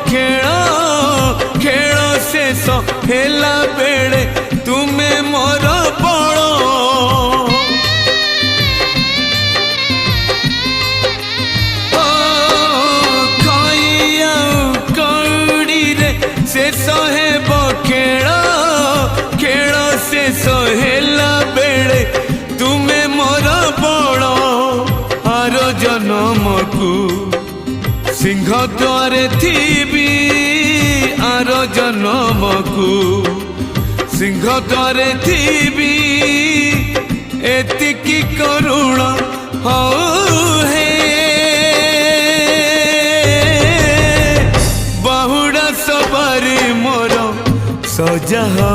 खेल खेल शेष हेला बेले तुमे मोर बड़ कौड़ी रे शेष हेब खेल खेल शेष हेला बेले तुमे मोर बड़ आर जन्म को सिंह द्वारे थीबी आर जन्म को सिंह द्वारे थीबी एतिकी करुण हो हे बहुड़ा सवारी मोर सजा हो